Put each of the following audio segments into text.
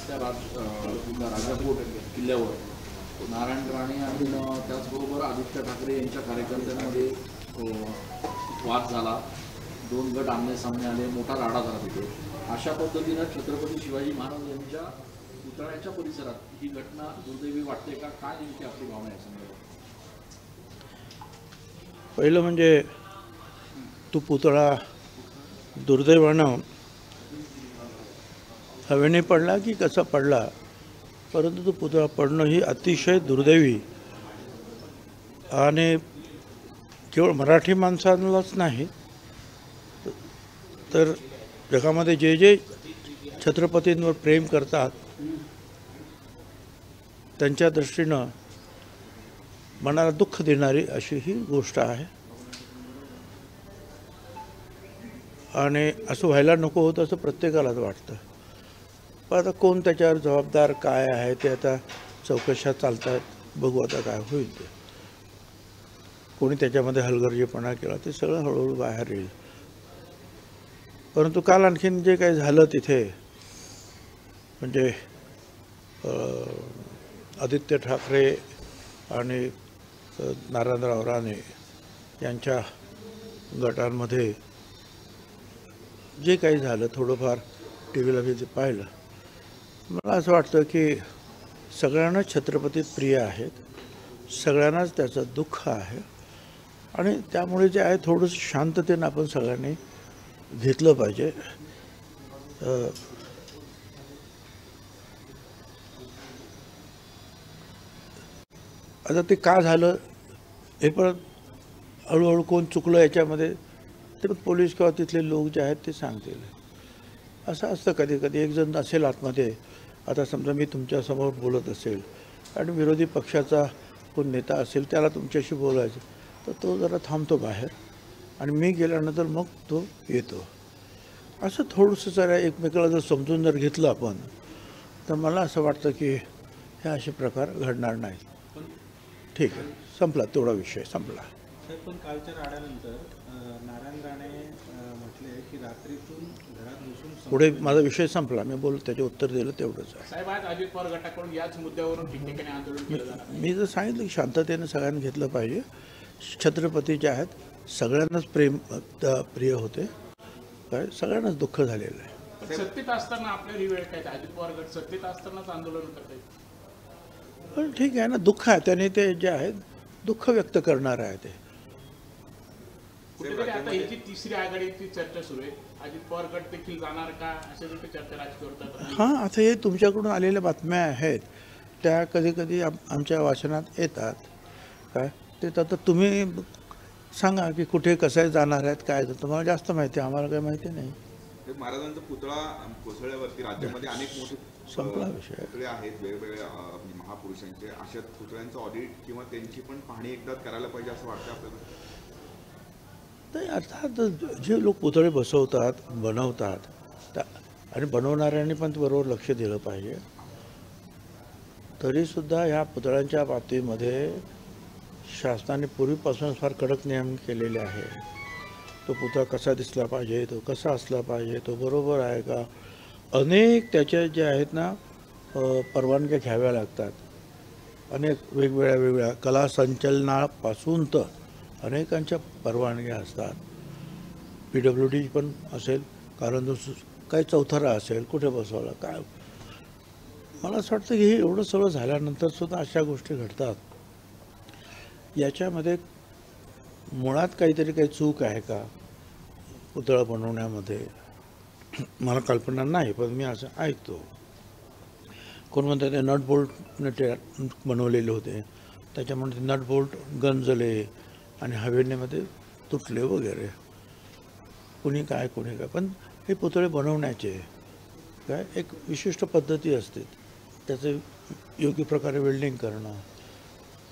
त्या राजापूर किल्ल्यावर नारायण राणे आणि त्याचबरोबर आदित्य ठाकरे यांच्या कार्यकर्त्यांमध्ये वाद झाला, 2 गट आमने सामने आले, मोठा राडा झाला तिथे. अशा पद्धतीनं छत्रपती शिवाजी महाराज यांच्या पुतळ्याच्या परिसरात ही घटना दुर्दैवी वाटते का? काय नेमकी आपली भावना आहे संदर्भात? पहिलं म्हणजे तो पुतळा दुर्दैवानं हवेने पडला की कसा पडला, परंतु तो पुतळा पडणं ही अतिशय दुर्दैवी आणि केवळ मराठी माणसांनाच नाही तर जगामध्ये जे जे छत्रपतींवर प्रेम करतात त्यांच्या दृष्टीनं मनाला दुःख देणारी अशी ही गोष्ट आहे. आणि असं व्हायला नको होतं असं प्रत्येकालाच वाटतं. पण आता कोण त्याच्यावर जबाबदार काय आहे ते आता चौकशा चालत आहेत, बघू आता काय होईल ते. कोणी त्याच्यामध्ये हलगर्जीपणा केला ते सगळं हळूहळू बाहेर येईल. परंतु काल आणखीन जे काही झालं तिथे म्हणजे आदित्य ठाकरे आणि नारायणराव राणे यांच्या गटांमध्ये जे काही झालं थोडंफार टी व्हीला मी ते पाहिलं. मला असं वाटतं की सगळ्यांनाच छत्रपती प्रिय आहेत, सगळ्यांनाच त्याचं दुःख आहे आणि त्यामुळे जे आहे थोडंसं शांततेनं आपण सगळ्यांनी घेतलं पाहिजे. आता ते का झालं हे परत हळूहळू कोण चुकलं याच्यामध्ये ते पोलीस किंवा तिथले लोक जे आहेत ते सांगतील. असं असतं कधी कधी एक जण असेल आतमध्ये. आता समजा मी तुमच्यासमोर बोलत असेल आणि विरोधी पक्षाचा कोण नेता असेल त्याला तुमच्याशी बोलायचं तर तो जरा थांबतो बाहेर आणि मी गेल्यानंतर मग तो येतो. असं थोडंसं जरा एकमेकाला जर समजून जर घेतलं आपण तर मला असं वाटतं की हे असे प्रकार घडणार नाहीत. ठीक आहे, संपला, तेवढा विषय संपला. पण कालच्या राड्यानंतर नारायण राणे म्हटले की रात्रीतून घरात घुसून पुढे माझा विषय संपला. मी बोल त्याचे उत्तर दिलं तेवढंच आहे. साहेब, आज अजित पवार गटाकडून याच मुद्द्यावरून ठिकठिकाणी आंदोलन केलं जाणार. मी जर सांगितलं की शांततेनं सगळ्यांनी घेतलं पाहिजे. छत्रपती जे आहेत सगळ्यांनाच प्रिय होते, काय सगळ्यांनाच दुःख झालेलं आहे. सत्तेत असताना आपल्या ही वेळ काय, अजित पवार गट सत्तेत असतानाच आंदोलन करते. पण ठीक आहे ना, दुःख आहे त्याने ते जे आहेत दुःख व्यक्त करणार आहे ते. कुठेतरी आता ही जी तिसरी आघाडीची चर्चा सुरू आहे, अजित पवार गट देखील जाणार का अशा देखील चर्चा राजकीय होतात. हां, आता हे तुमच्याकडून आलेल्या बातम्या आहेत त्या कधी कधी आमच्या वाचनात येतात. काय ते आता तुम्ही सांगा की कुठे कसं जाणार आहेत काय, तर तुम्हाला जास्त माहिती आहे, आम्हाला काही माहिती नाही. महाराजांचा पुतळा कोसळल्यावरती राज्यामध्ये अनेक मोठे संपला विषय. पुतळे आहेत वेगवेगळ्या महापुरुषांचे. अशा पुतळ्यांचं ऑडिट किंवा त्यांची पण पाहणी एकदाच करायला पाहिजे असं वाटतं आपल्याला. तर अर्थात जे लोक पुतळे बसवतात बनवतात आणि बनवणाऱ्यांनी पण बरोबर लक्ष दिलं पाहिजे. तरीसुद्धा ह्या पुतळ्यांच्या बाबतीमध्ये शासनाने पूर्वीपासूनच फार कडक नियम केलेले आहे. तो पुतळा कसा दिसला पाहिजे, तो कसा असला पाहिजे, तो बरोबर आहे का. अनेक त्याच्या जे आहेत ना परवानग्या घ्याव्या लागतात. अनेक वेगवेगळ्या कला संचलनापासून तर अनेकांच्या परवानग्या असतात. PWD पण असेल, कारण काही चौथरा असेल, कुठे बसवला काय. मला असं वाटतं की हे एवढं सगळं झाल्यानंतरसुद्धा अशा गोष्टी घडतात. याच्यामध्ये मुळात काहीतरी काही चूक आहे का पुतळा बनवण्यामध्ये, मला कल्पना नाही, पण मी असं ऐकतो. कोण म्हणतात ते नट बोल्ट बनवलेले होते, त्याच्यामुळे ते नट बोल्ट गंजले आणि हवेमध्ये तुटले वगैरे. कुणी काय. पण हे पुतळे बनवण्याचे काय एक विशिष्ट पद्धती असते. त्याचं योग्य प्रकारे वेल्डिंग करणं,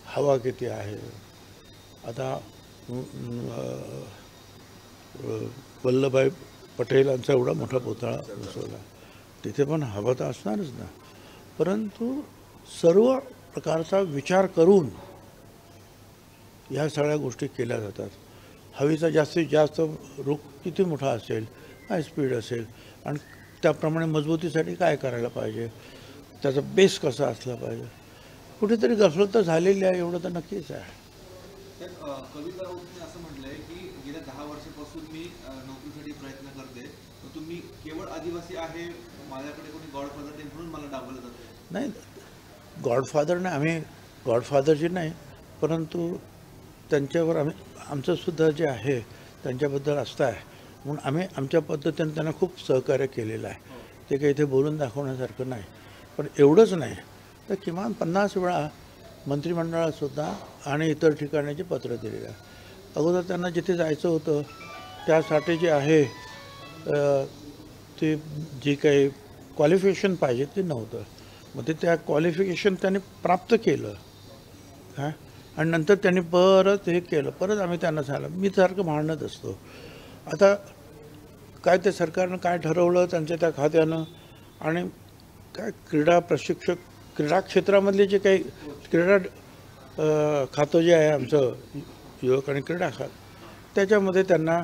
हवा किती आहे. आता वल्लभभाई पटेलांचा एवढा मोठा पुतळा बसवला, तिथे पण हवा तर असणारच ना. परंतु सर्व प्रकारचा विचार करून ह्या सगळ्या गोष्टी केल्या जातात. हवेचा जास्तीत जास्त रुख किती मोठा असेल, काय स्पीड असेल आणि त्याप्रमाणे मजबूतीसाठी काय करायला पाहिजे. त्याचा बेस कसा असला पाहिजे. कुठेतरी गफलत तर झालेली आहे, एवढं तर नक्कीच आहे. कविता राऊतने असं म्हटलंय की गेल्या 10 वर्षापासून मी नोकरीसाठी प्रयत्न करते, तुम्ही केवळ आदिवासी आहे, माझ्याकडे कोणी गॉडफादर नाही म्हणून मला डावलं जातं. नाही, गॉडफादर नाही, आम्ही गॉडफादरची नाही, परंतु त्यांच्यावर आमचं सुद्धा जे आहे त्यांच्याबद्दल आस्था आहे म्हणून आम्ही आमच्या पद्धतीने त्यांना खूप सहकार्य केलेलं आहे. ते काही इथे बोलून दाखवण्यासारखं नाही. पण एवढंच नाही तर किमान 50 वेळा मंत्रिमंडळातसुद्धा आणि इतर ठिकाणाची पत्र दिलेलं आहे. अगोदर त्यांना जिथे जायचं होतं त्यासाठी जे आहे ते जे काही क्वालिफिकेशन पाहिजे ते नव्हतं. मग ते त्या क्वालिफिकेशन त्यांनी प्राप्त केलं हां, आणि नंतर त्यांनी परत हे केलं. परत आम्ही त्यांना सांगितलं, मी सारखं भांडत असतो. आता काय ते सरकारनं काय ठरवलं त्यांच्या त्या खात्यानं, आणि काय क्रीडा प्रशिक्षक, क्रीडा क्षेत्रामधले जे काही क्रीडा खातं जे आहे आमचं युवक आणि क्रीडा खातं, त्याच्यामध्ये त्यांना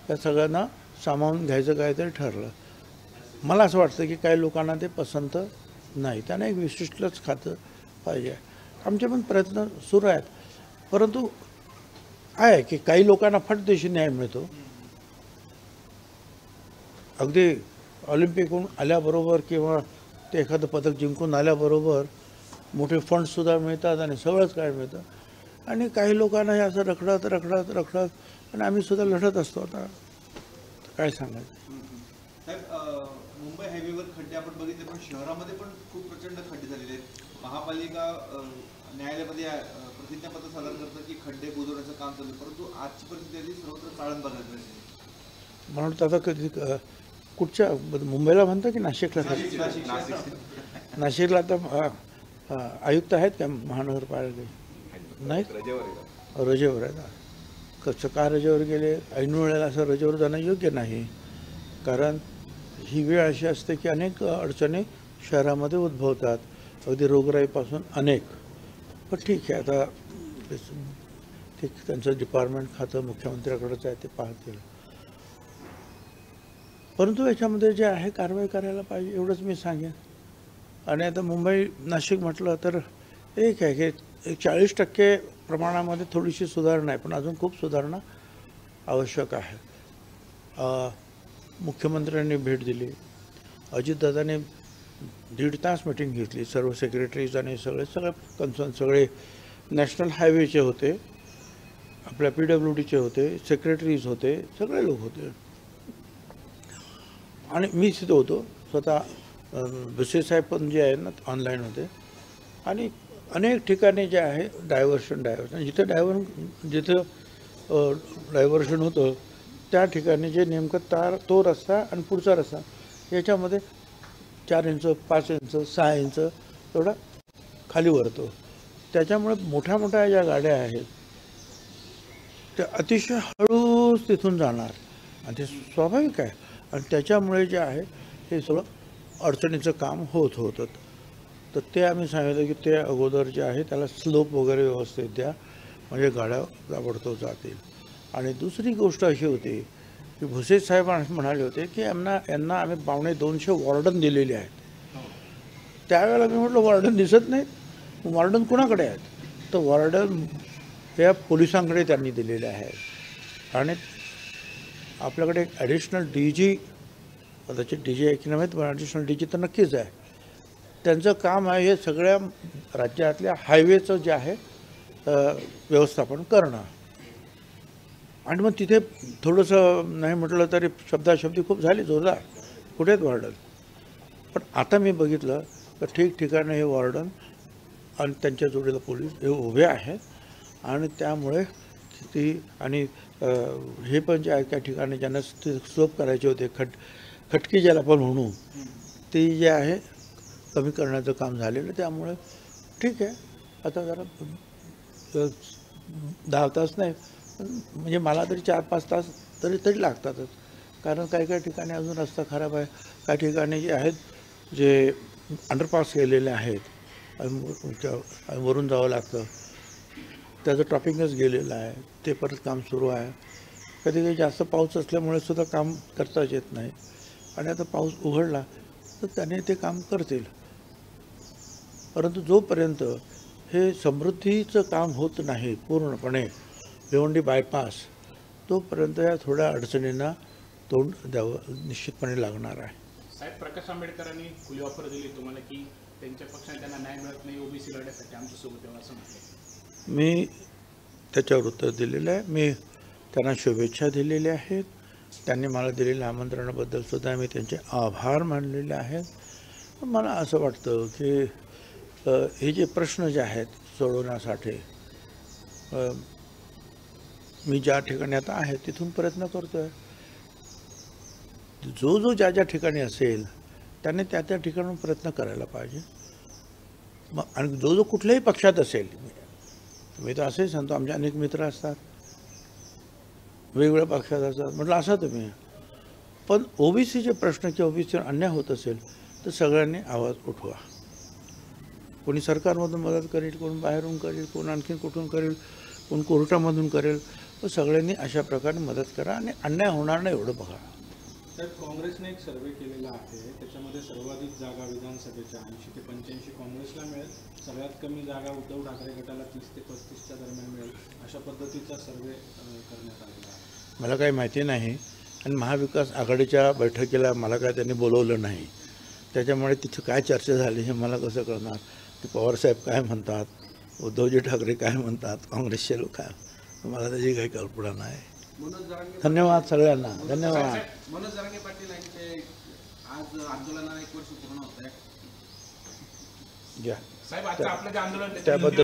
त्या सगळ्यांना सामावून घ्यायचं काहीतरी ठरलं. मला असं वाटतं की काही लोकांना ते पसंत नाही, त्यांना एक विशिष्टच खातं पाहिजे. आमचे पण प्रयत्न सुरू आहेत, परंतु आहे की काही लोकांना फटदेशी न्याय मिळतो. अगदी ऑलिम्पिकहून आल्याबरोबर किंवा ते एखादं पदक जिंकून आल्याबरोबर मोठे फंडसुद्धा मिळतात आणि सगळंच काय मिळतं. आणि काही लोकांना हे असं रखडत आणि आम्हीसुद्धा लढत असतो. आता काय सांगायचं. साहेब, मुंबई हायवेवर खड्डे आपण बघितले, पण शहरामध्ये पण खूप प्रचंड खड्डे झालेले आहेत. महापालिका न्यायालयामध्ये प्रतिज्ञापत्र सादर करतं की खड्डे बुजवण्याचं काम चालू, परंतु आजची परिस्थिती सर्वत्र चाळण बघायला मिळते. म्हणून आता कधी कुठच्या मुंबईला म्हणतं की नाशिकला? नाशिकला आता आयुक्त आहेत का महानगरपालिके? नाही, रजेवर आहेत. कसं का रजेवर गेले? ऐन वेळेला असं रजेवर जाणं योग्य नाही, कारण ही वेळ अशी असते की अनेक अडचणी शहरामध्ये उद्भवतात, अगदी रोगराईपासून अनेक. पण ठीक आहे, आता ते त्यांचं डिपार्टमेंट खातं मुख्यमंत्र्याकडेच आहे, ते पाहतील. परंतु याच्यामध्ये जे आहे कारवाई करायला पाहिजे, एवढंच मी सांगेन. आणि आता मुंबई नाशिक म्हटलं तर एक आहे की 40% प्रमाणामध्ये थोडीशी सुधारणा आहे, पण अजून खूप सुधारणा आवश्यक आहे. मुख्यमंत्र्यांनी भेट दिली, अजितदादांनी 1.5 तास मीटिंग घेतली, सर्व सेक्रेटरीज आणि सगळे कन्सर्न, सगळे नॅशनल हायवेचे होते, आपल्या PWDचे होते, सेक्रेटरीज होते, सगळे लोक होते. आणि मी तिथे होतो स्वतः. भुसे साहेब पण जे आहे ना ऑनलाईन होते. आणि अनेक ठिकाणी जे आहे डायव्हर्शन जिथे डायव्हर्शन होतं त्या ठिकाणी जे नेमकं तो रस्ता आणि पुढचा रस्ता याच्यामध्ये 4 इंच 5 इंच 6 इंच एवढा खाली वरतो. त्याच्यामुळे मोठ्या ज्या गाड्या आहेत त्या अतिशय हळूच तिथून जाणार, आणि ते स्वाभाविक आहे. आणि त्याच्यामुळे जे आहे हे सगळं अडचणीचं काम होतं. तर ते आम्ही सांगितलं की ते अगोदर जे आहे त्याला स्लोप वगैरे व्यवस्थित द्या, म्हणजे गाड्या ताबडतोब जातील. आणि दुसरी गोष्ट अशी होती की भुसे साहेब म्हणाले होते की यांना आम्ही 250 वॉर्डन दिलेले आहेत. त्यावेळेला मी म्हटलं वॉर्डन दिसत नाहीत, वॉर्डन कुणाकडे आहेत? तर वॉर्डन या पोलिसांकडे त्यांनी दिलेले आहेत. आणि आपल्याकडे एक ॲडिशनल DG, कदाचित DG आहे की नाही, पण ॲडिशनल DG तर नक्कीच आहे. त्यांचं काम आहे हे सगळ्या राज्यातल्या हायवेचं जे आहे व्यवस्थापन करणं. आणि मग तिथे थोडंसं नाही म्हटलं तरी शब्दाशब्दी खूप झाली जोरदार, कुठेच वॉर्डन. पण आता मी बघितलं तर ठिकठिकाणी हे वॉर्डन आणि त्यांच्या जोडीला पोलीस हे उभे आहेत. आणि त्यामुळे ती आणि हे पण जे आहे त्या ठिकाणी ज्यांना स्लोप करायचे होते, खटकी ज्याला पण म्हणू, ती जे आहे कमी करण्याचं काम झालेलं. त्यामुळे ठीक आहे, आता जरा 10 तास नाही, म्हणजे मला तरी 4-5 तास तरी लागतातच, कारण काही ठिकाणी अजून रस्ता खराब आहे, काही ठिकाणी जे आहेत जे अंडरपास केलेले आहेत वरून जावं लागतं, त्याचं ट्रॉपिंगच गेलेलं आहे, ते परत काम सुरू आहे. कधी जास्त पाऊस असल्यामुळे सुद्धा काम करताच येत नाही. आणि आता पाऊस उघडला तर त्याने ते काम करतील. परंतु जोपर्यंत हे समृद्धीचं काम होत नाही पूर्णपणे भिवंडी बायपास, तोपर्यंत या थोड्या अडचणींना तोंड द्यावं निश्चितपणे लागणार आहे. साहेब, प्रकाश आंबेडकरांनी खुली ऑफर दिली तुम्हाला की त्यांच्या पक्षाने त्यांना न्याय मिळत नाही, ओबीसी लढ्यासाठी आमच्यासोबत यावं असं म्हटलं. मी त्याच्यावर उत्तर दिलेलं आहे. मी त्यांना शुभेच्छा दिलेल्या आहेत. त्यांनी मला दिलेल्या आमंत्रणाबद्दल सुद्धा मी त्यांचे आभार मानलेले आहेत. मला असं वाटतं की हे जे प्रश्न जे आहेत सोडवण्यासाठी मी ज्या ठिकाणी आता आहे तिथून प्रयत्न करतो आहे. जो ज्या ज्या ठिकाणी असेल त्याने त्या त्या ठिकाणून प्रयत्न करायला पाहिजे. मग आणि जो कुठल्याही पक्षात असेल, मी तर असंही सांगतो, आमचे अनेक मित्र असतात वेगवेगळ्या पक्षात असतात, म्हटलं असा तुम्ही, पण ओबीसीचे प्रश्न किंवा ओबीसीवर अन्याय होत असेल तर सगळ्यांनी आवाज उठवा. कोणी सरकारमधून मदत करेल, कोण बाहेरून करेल, कोण आणखीन कुठून करेल, कोण कोर्टामधून करेल, पण सगळ्यांनी अशा प्रकारे मदत करा आणि अन्याय होणार नाही एवढं बघा. तर काँग्रेसने एक सर्वे केलेला आहे, त्याच्यामध्ये सर्वाधिक जागा विधानसभेच्या 80 ते 85 काँग्रेसला मिळेल, सगळ्यात कमी जागा उद्धव ठाकरे गटाला 30 ते 35च्या दरम्यान मिळेल, अशा पद्धतीचा सर्वे करण्यात आलेला आहे. मला काही माहिती नाही आणि महाविकास आघाडीच्या बैठकीला मला काय त्यांनी बोलवलं नाही, त्याच्यामुळे तिथे काय चर्चा झाली हे मला कसं कळणार. ते पवारसाहेब काय म्हणतात, उद्धवजी ठाकरे काय म्हणतात, काँग्रेसचे लोक काय, मला त्याची काही कल्पना नाही. धन्यवाद सगळ्यांना. धन्यवाद. मनोज जरांगे पाटील यांचे आज आंदोलनाला 1 वर्ष पूर्ण होत आहे. घ्या साहेब, आता आपलं जे आंदोलन त्याबद्दल